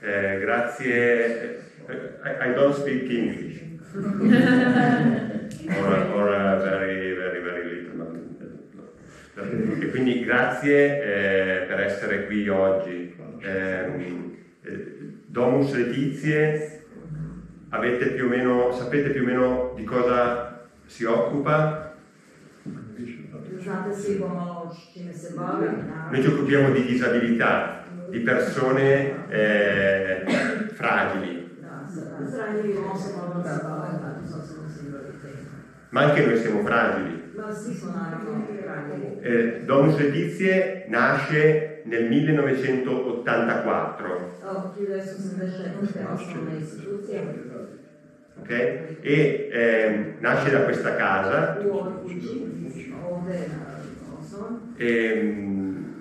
Grazie. I don't speak English. or very little. E quindi grazie per essere qui oggi. Domus Laetizie, sapete più o meno di cosa si occupa? Noi ci occupiamo di disabilità, di persone fragili. Ma anche noi siamo fragili. Domus Laetizie nasce nel 1984. Okay? E nasce da questa casa.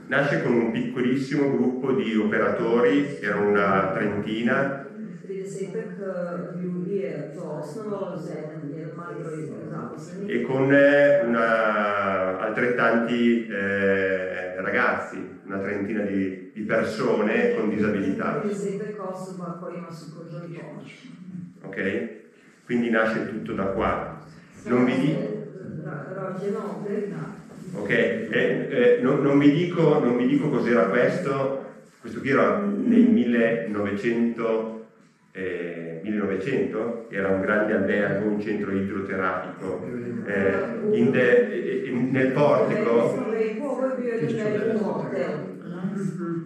Nasce con un piccolissimo gruppo di operatori, erano una trentina. E con altrettanti ragazzi, una trentina di persone con disabilità. Ok? Quindi nasce tutto da qua. Non vi dico. Ok, non vi dico cos'era questo. Questo qui era nel 1900, era un grande albergo, un centro idroterapico. Nel portico.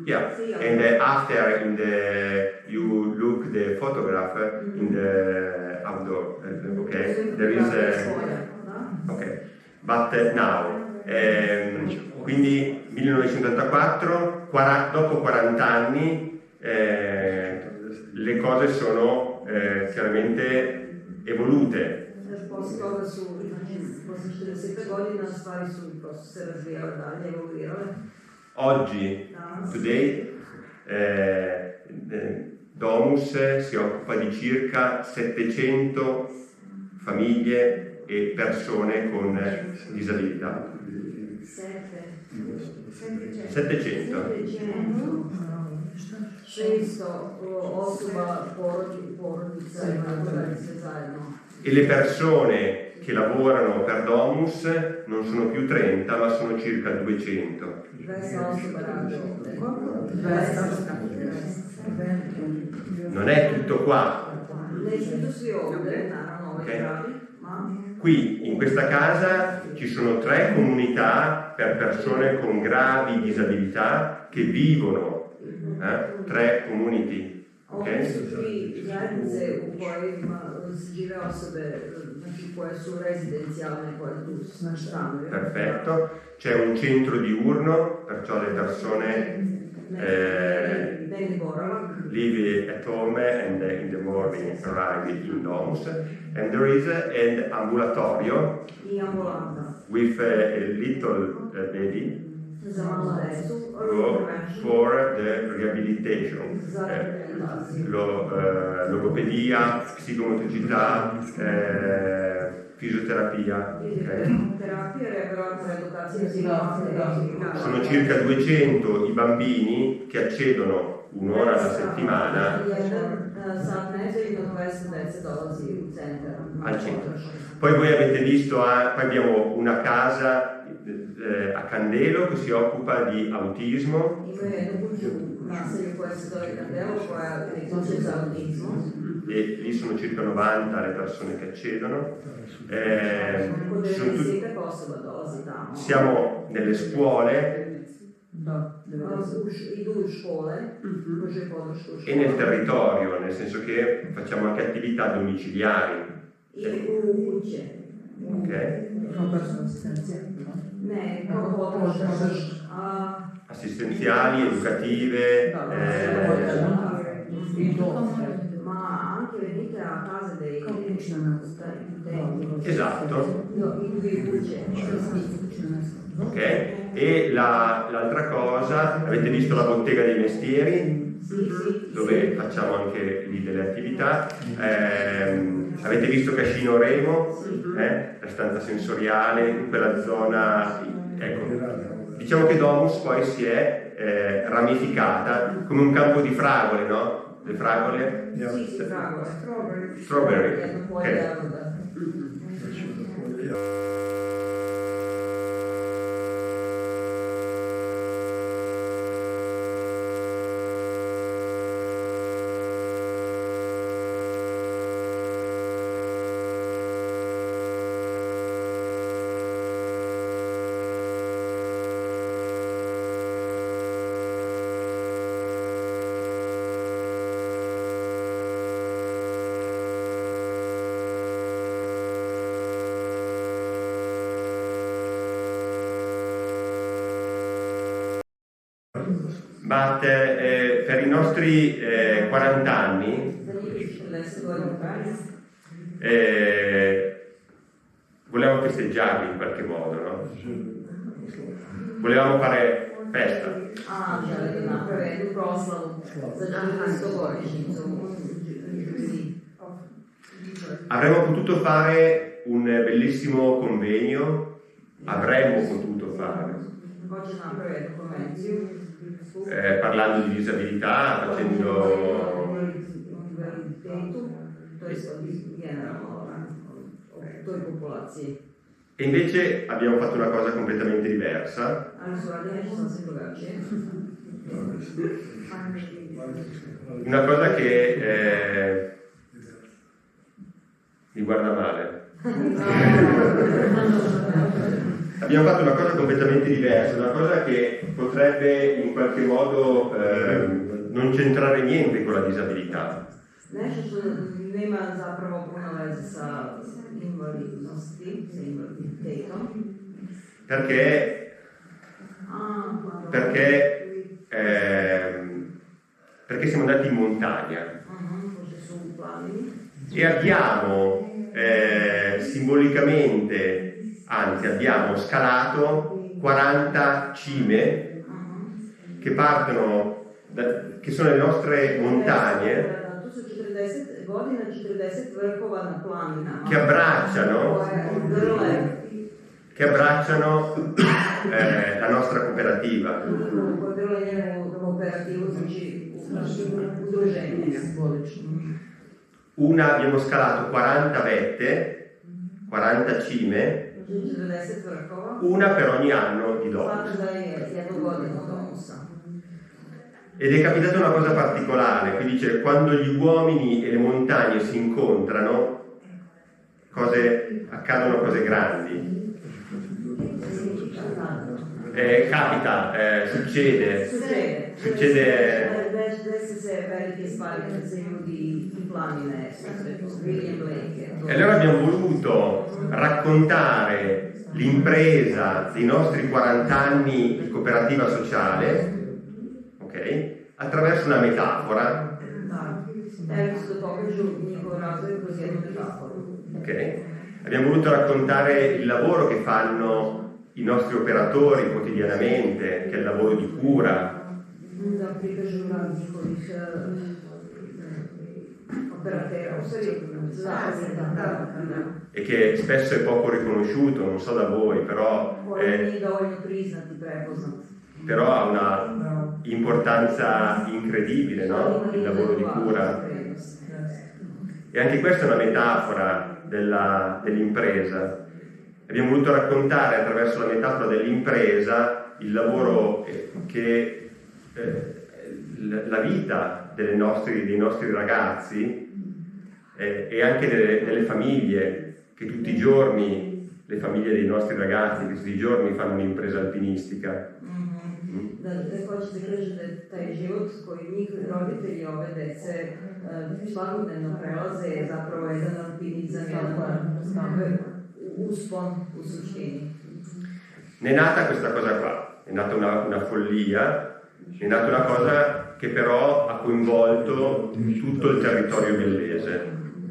Yeah, and after you look the photograph in the outdoor. Okay, there is okay, but now. Quindi 1984, dopo 40 anni le cose sono chiaramente evolute. Oggi, today, Domus si occupa di circa 700 famiglie e persone con disabilità. 700. E le persone che lavorano per Domus non sono più 30, ma sono circa 200. Non è tutto qua. Okay. Qui in questa casa ci sono 3 comunità per persone con gravi disabilità che vivono, 3 community. Okay? Perfetto, c'è un centro diurno, perciò le persone live at home and in the morning arrive in Domus, and there is an ambulatorio with a little baby go for the rehabilitation, logopedia, psicomotricità, fisioterapia. Okay. Sono circa 200 i bambini che accedono un'ora alla settimana al centro. Poi voi avete visto, poi abbiamo una casa a Candelo che si occupa di autismo. E lì sono circa 90 le persone che accedono. Siamo nelle scuole e nel territorio, nel senso che facciamo anche attività domiciliari. Ok? Assistenziali, educative, ma anche venite a casa dei esatto. Ok, e l'altra cosa, avete visto la bottega dei mestieri? Dove facciamo anche lì delle attività. Avete visto Cascino Remo, la stanza sensoriale, in quella zona. Ecco, diciamo che Domus poi si è ramificata come un campo di fragole, no? Le fragole? Sì, fragole. Strawberry. Jedno Ok. polje jagoda. Ma per i nostri 40 anni volevamo festeggiarli in qualche modo, no? Volevamo fare festa. Želite napraviti jednu proslavu za 400-godišnjicu. Avremmo potuto fare un bellissimo convegno, avremmo potuto fare, Hoće napraviti jednu konvenciju. parlando di disabilità, facendo Invaliditetu, to je generalno o toj populaciji. e invece abbiamo fatto una cosa completamente diversa. Ali su radili nešto sasvim drugačije. Una cosa che mi guarda male. Abbiamo fatto una cosa completamente diversa, una cosa che potrebbe in qualche modo non c'entrare niente con la disabilità. Nešto što nema zapravo puno veze sa invalidnosti, sa invaliditetom. Perché siamo andati in montagna Pošto su u planini. e abbiamo simbolicamente, anzi abbiamo scalato 40 cime che partono, che sono le nostre montagne, Tu su 40 godina, 40 vrhova na planinama. che abbracciano la nostra cooperativa. Una abbiamo scalato 40 vette, 40 cime, una per ogni anno di Domus. Ed è capitata una cosa particolare, qui dice quando gli uomini e le montagne si incontrano, accadono cose grandi. Capita, succede. E allora abbiamo voluto raccontare l'impresa dei nostri 40 anni di cooperativa sociale, ok? Attraverso una metafora. Ok? Abbiamo voluto raccontare il lavoro che fanno i nostri operatori quotidianamente, che è il lavoro di cura. E che spesso è poco riconosciuto, non so da voi, però ha una importanza incredibile, no? Il lavoro di cura. E anche questa è una metafora dell'impresa. Abbiamo voluto raccontare attraverso la metafora dell'impresa il lavoro che la vita dei nostri ragazzi e anche delle famiglie che tutti i giorni, le famiglie dei nostri ragazzi che tutti i giorni fanno un'impresa alpinistica. Da hoćete kažete da taj život koji njih roditelji ove dece svakodnevno prelaze je zapravo jedan alpinizam, jedan uspon u suštini. Ne è nata questa cosa qua, è nata una follia, è nata una cosa che però ha coinvolto tutto il territorio bellese.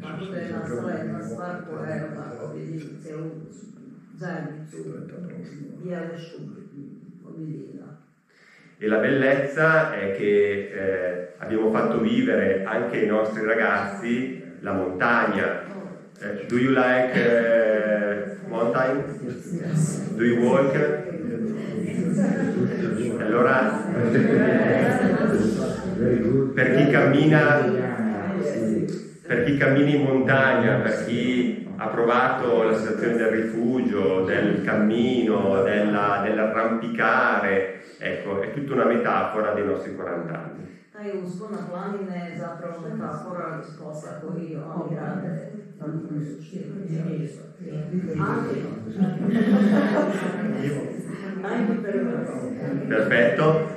Tako da je nastala jedna stvar koja je tako objedinila celu zajednicu Bjelešku objedinila. E la bellezza è che abbiamo fatto vivere anche ai nostri ragazzi la montagna. Do you like mountain? Do you walk? Allora, per chi cammina in montagna, per chi ha provato la sensazione del rifugio, del cammino, dell'arrampicare, ecco, è tutta una metafora dei nostri 40 anni. Taj uspon na planine je zapravo metafora posla koji oni rade. Perfetto.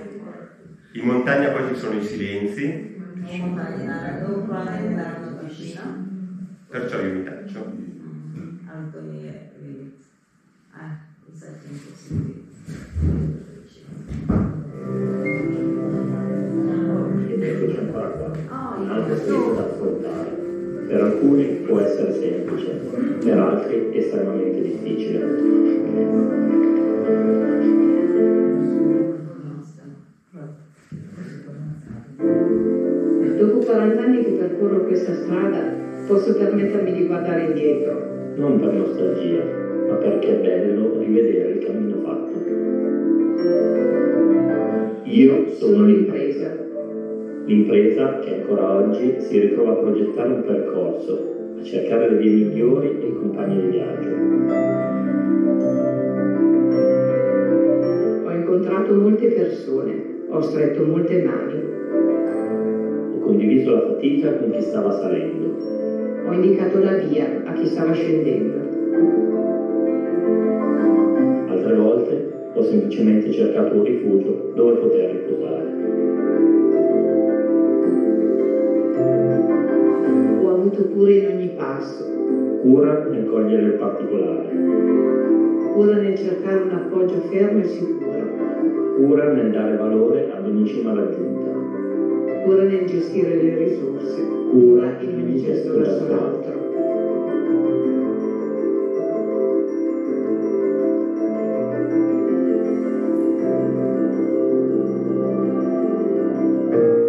In montagna poi ci sono i silenzi. U planini naravno tišina. Perciò io mi taccio. Ali to nije vidjeti. I sad ćemo to svi vidjeti. Anche questo da affrontare. Per alcuni può essere semplice, per altri estremamente difficile. Dopo 40 anni che percorro questa strada, posso permettermi di guardare indietro. Non per nostalgia, ma perché è bello rivedere il cammino fatto. Io sono l'impresa. L'impresa che ancora oggi si ritrova a progettare un percorso, a cercare le vie migliori e i compagni di viaggio. Ho incontrato molte persone, ho stretto molte mani. Ho condiviso la fatica con chi stava salendo. Ho indicato la via a chi stava scendendo. Altre volte ho semplicemente cercato un rifugio dove poter riposare. Ho avuto cura in ogni passo. Cura nel cogliere il particolare. Cura nel cercare un appoggio fermo e sicuro. Cura nel dare valore ad ogni cima raggiunta. Cura nel gestire le risorse. Cura in ogni gesto verso l'altro.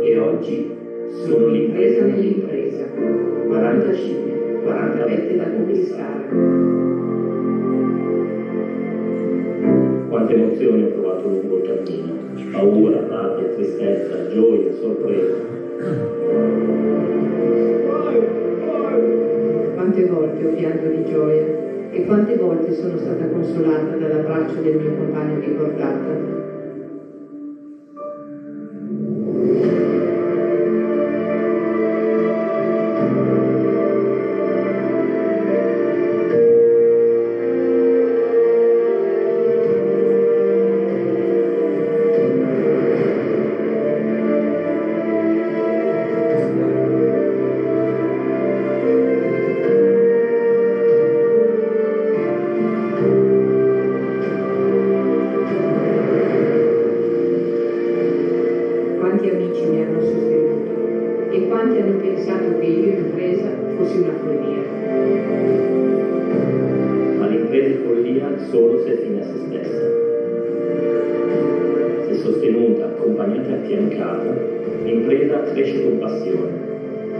E oggi sono l'impresa nell'impresa. 40 cime, 40 vette da conquistare. Quante emozioni ho provato lungo il cammino. Paura, rabbia, tristezza, gioia, sorpresa. Quante volte ho pianto di gioia e quante volte sono stata consolata dall'abbraccio del mio compagno di cordata. Quanti amici mi hanno sostenuto e quanti hanno pensato che io impresa fossi una follia. Ma l'impresa è follia solo se è fine a se stessa. Se sostenuta, accompagnata e affiancata, l'impresa cresce con passione.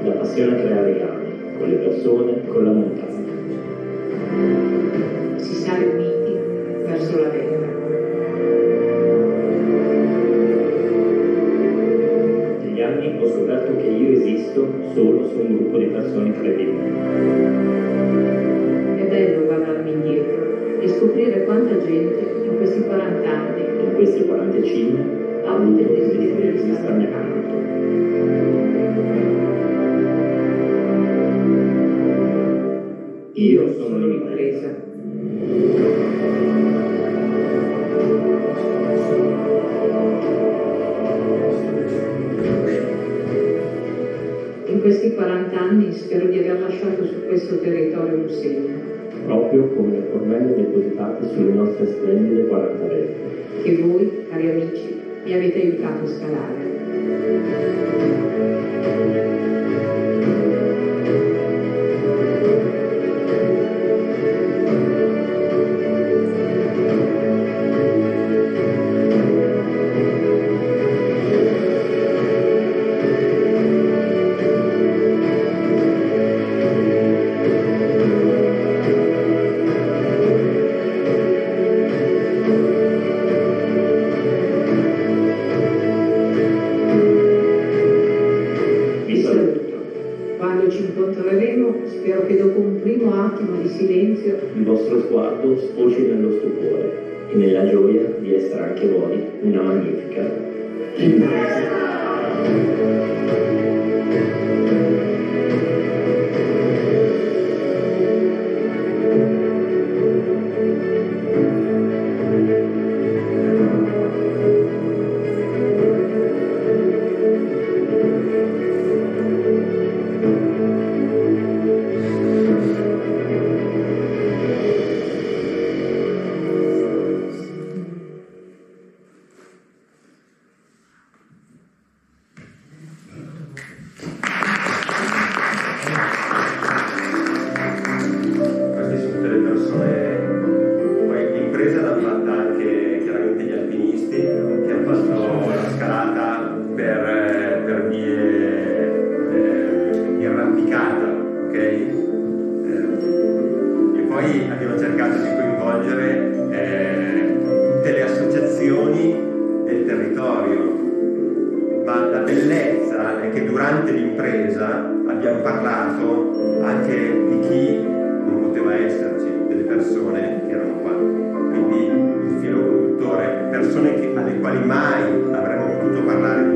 La passione crea legami con le persone, con la montagna. Si sale uniti verso la vetta. Negli anni ho scoperto che io esisto solo su un gruppo di persone credibili. È bello guardarmi indietro e scoprire quanta gente in questi 40 anni, In queste 40 cime ha avuto il desiderio di starmi accanto. Io sono l'impresa. In questi 40 anni spero di aver lasciato su questo territorio un segno, Proprio come le formelle depositate sulle nostre splendide 40 vette. che voi, cari amici, mi avete aiutato a scalare. spero che dopo un primo attimo di silenzio il vostro sguardo sfoci nello stupore e nella gioia di essere anche voi una magnifica impresa. alle quali mai avremmo potuto parlare